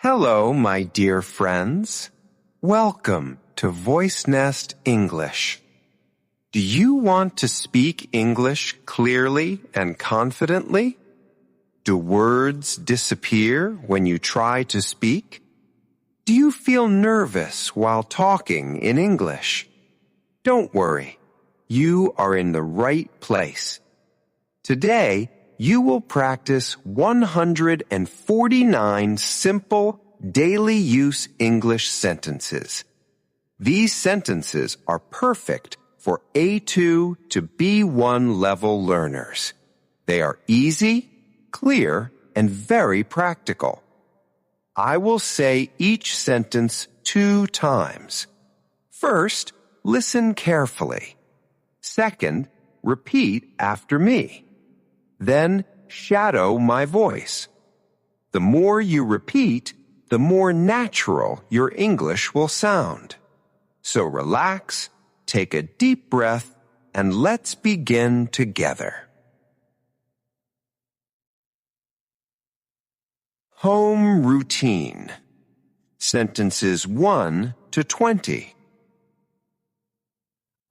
Hello, my dear friends. Welcome to Voice Nest English. Do you want to speak English clearly and confidently? Do words disappear when you try to speak? Do you feel nervous while talking in English? Don't worry. You are in the right place. Today, you will practice 149 simple, daily use English sentences. These sentences are perfect for A2 to B1 level learners. They are easy, clear, and very practical. I will say each sentence 2 times. First, listen carefully. Second, repeat after me. Then shadow my voice. The more you repeat, the more natural your English will sound. So relax, take a deep breath, and let's begin together. Home routine. Sentences 1 to 20.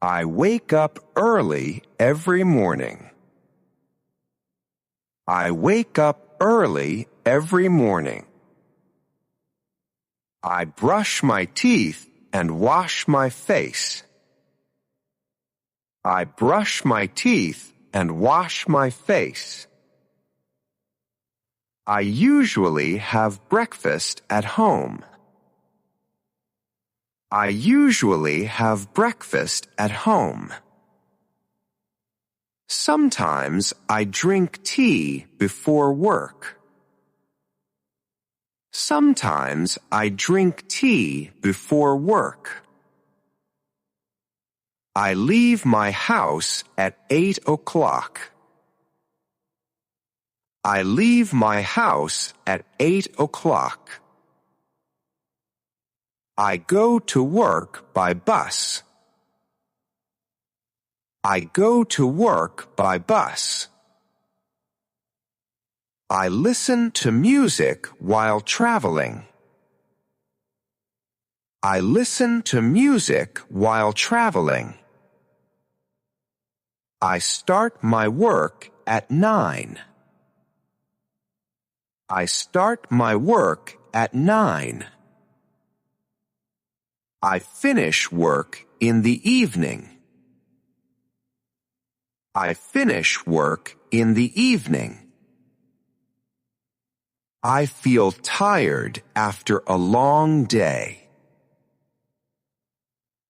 I wake up early every morning. I wake up early every morning. I brush my teeth and wash my face. I brush my teeth and wash my face. I usually have breakfast at home. I usually have breakfast at home. Sometimes I drink tea before work. Sometimes I drink tea before work. I leave my house at 8 o'clock. I leave my house at 8 o'clock. I go to work by bus. I go to work by bus. I listen to music while traveling. I listen to music while traveling. I start my work at 9. I start my work at 9. I finish work in the evening. I finish work in the evening. I feel tired after a long day.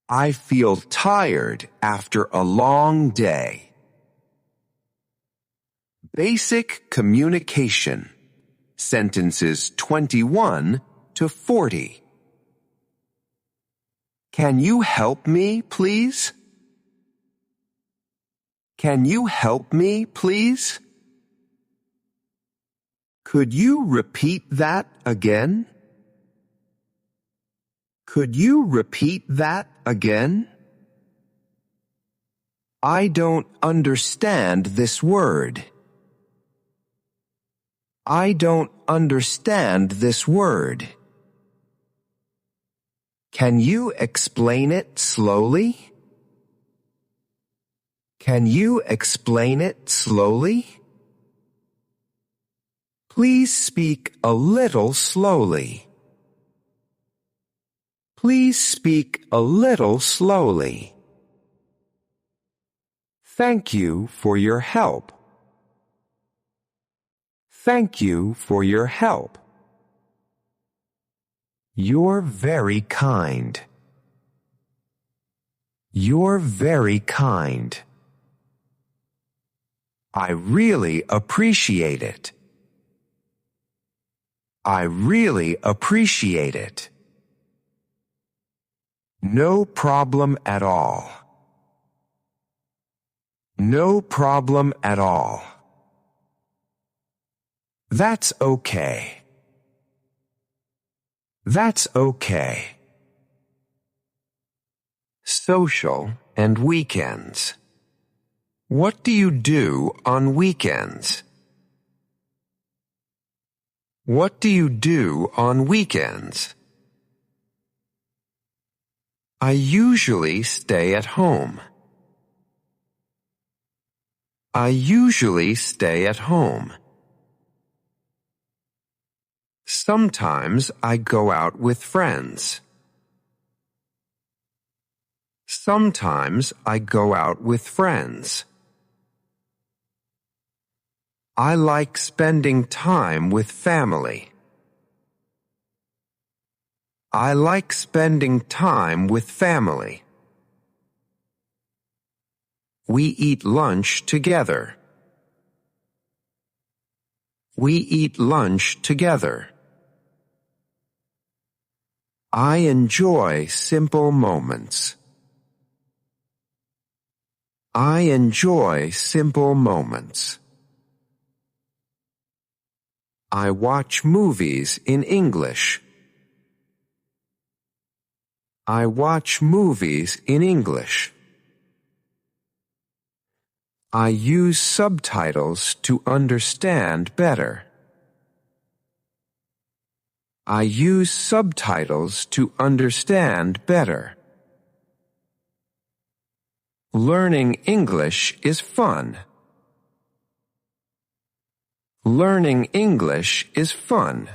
I feel tired after a long day. Basic communication. Sentences 21 to 40. Can you help me, please? Can you help me, please? Could you repeat that again? Could you repeat that again? I don't understand this word. I don't understand this word. Can you explain it slowly? Can you explain it slowly? Please speak a little slowly. Please speak a little slowly. Thank you for your help. Thank you for your help. You're very kind. You're very kind. I really appreciate it. I really appreciate it. No problem at all. No problem at all. That's okay. That's okay. Social and weekends. What do you do on weekends? What do you do on weekends? I usually stay at home. I usually stay at home. Sometimes I go out with friends. Sometimes I go out with friends. I like spending time with family. I like spending time with family. We eat lunch together. We eat lunch together. I enjoy simple moments. I enjoy simple moments. I watch movies in English. I watch movies in English. I use subtitles to understand better. I use subtitles to understand better. Learning English is fun. Learning English is fun.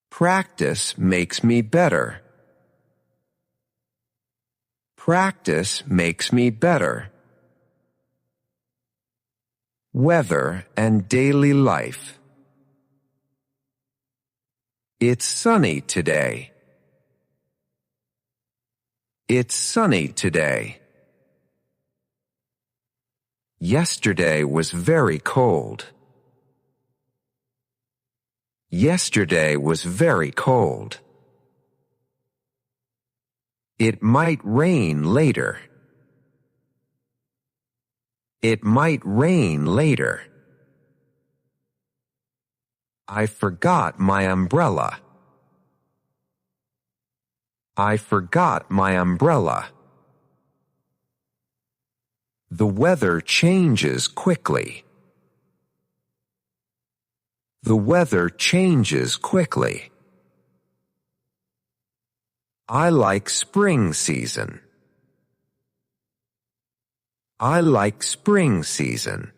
Practice makes me better. Practice makes me better. Weather and daily life. It's sunny today. It's sunny today. Yesterday was very cold. Yesterday was very cold. It might rain later. It might rain later. I forgot my umbrella. I forgot my umbrella. The weather changes quickly. The weather changes quickly. I like spring season. I like spring season.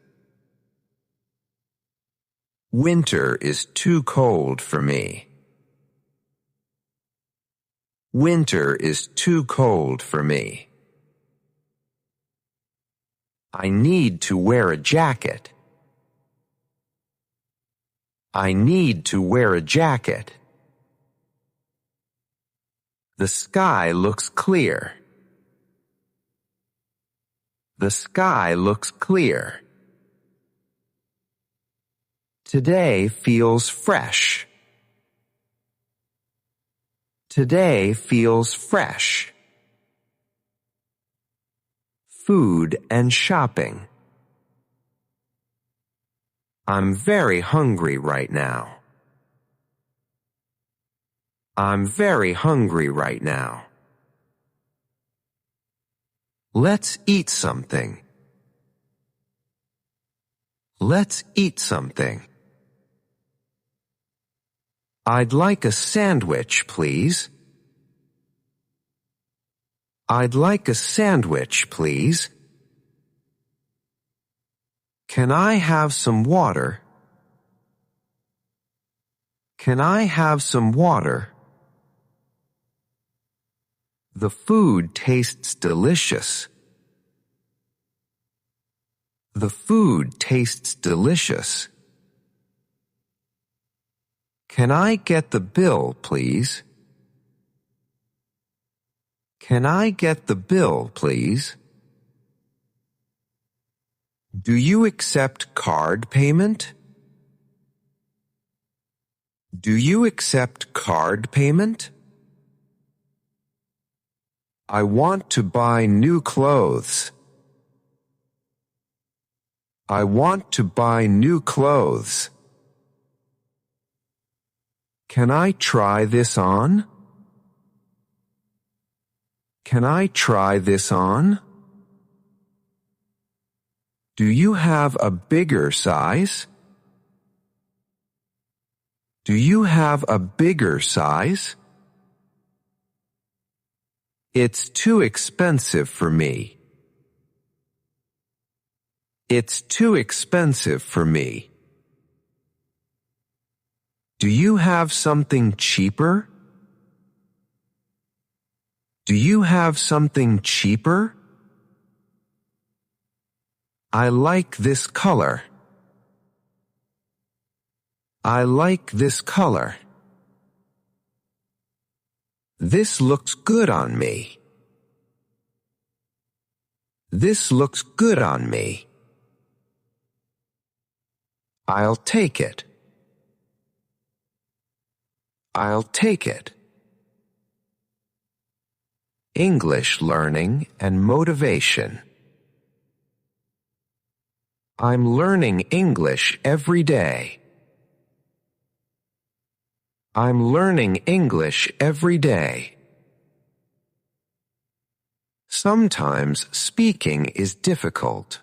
Winter is too cold for me. Winter is too cold for me. I need to wear a jacket. I need to wear a jacket. The sky looks clear. The sky looks clear. Today feels fresh. Today feels fresh. Food and shopping. I'm very hungry right now. I'm very hungry right now. Let's eat something. Let's eat something. I'd like a sandwich, please. I'd like a sandwich, please. Can I have some water? Can I have some water? The food tastes delicious. The food tastes delicious. Can I get the bill, please? Can I get the bill, please? Do you accept card payment? Do you accept card payment? I want to buy new clothes. I want to buy new clothes. Can I try this on? Can I try this on? Do you have a bigger size? Do you have a bigger size? It's too expensive for me. It's too expensive for me. Do you have something cheaper? Do you have something cheaper? I like this color. I like this color. This looks good on me. This looks good on me. I'll take it. I'll take it. English learning and motivation. I'm learning English every day. I'm learning English every day. Sometimes speaking is difficult.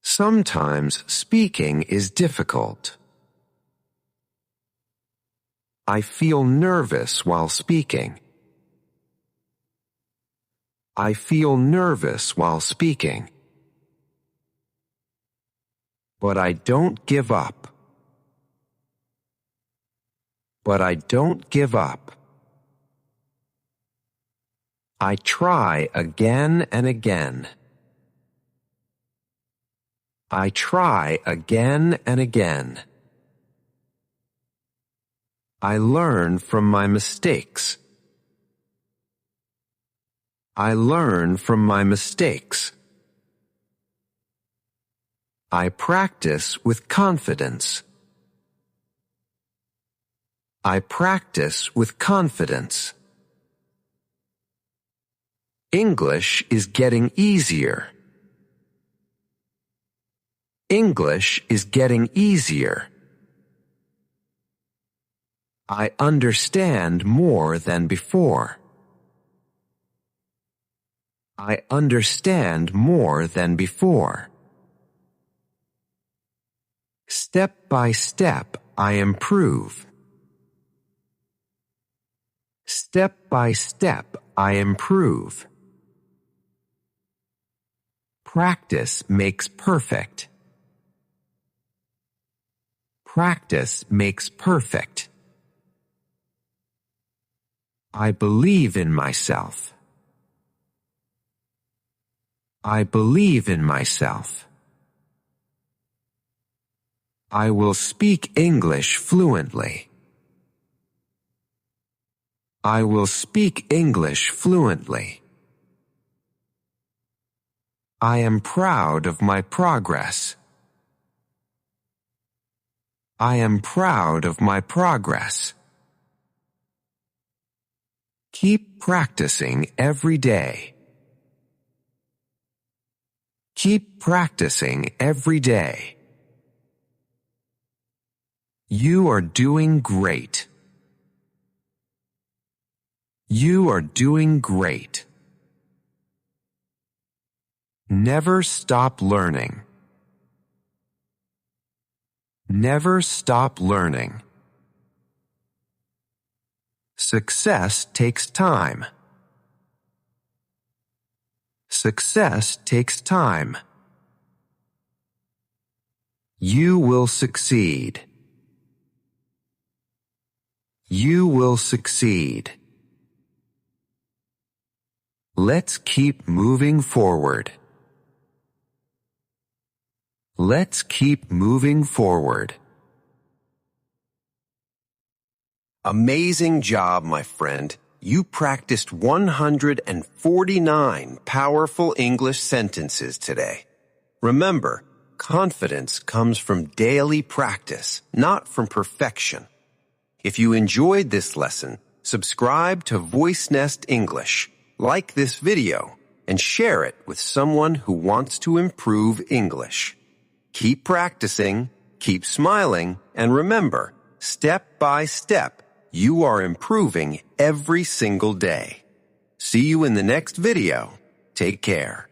Sometimes speaking is difficult. I feel nervous while speaking. I feel nervous while speaking. But I don't give up. But I don't give up. I try again and again. I try again and again. I learn from my mistakes. I learn from my mistakes. I practice with confidence. I practice with confidence. English is getting easier. English is getting easier. I understand more than before. I understand more than before. Step by step, I improve. Step by step, I improve. Practice makes perfect. Practice makes perfect. I believe in myself. I believe in myself. I will speak English fluently. I will speak English fluently. I am proud of my progress. I am proud of my progress. Keep practicing every day. Keep practicing every day. You are doing great. You are doing great. Never stop learning. Never stop learning. Success takes time. Success takes time. You will succeed. You will succeed. Let's keep moving forward. Let's keep moving forward. Amazing job, my friend. You practiced 149 powerful English sentences today. Remember, confidence comes from daily practice, not from perfection. If you enjoyed this lesson, subscribe to Voice Nest English, like this video, and share it with someone who wants to improve English. Keep practicing, keep smiling, and remember, step by step, you are improving every single day. See you in the next video. Take care.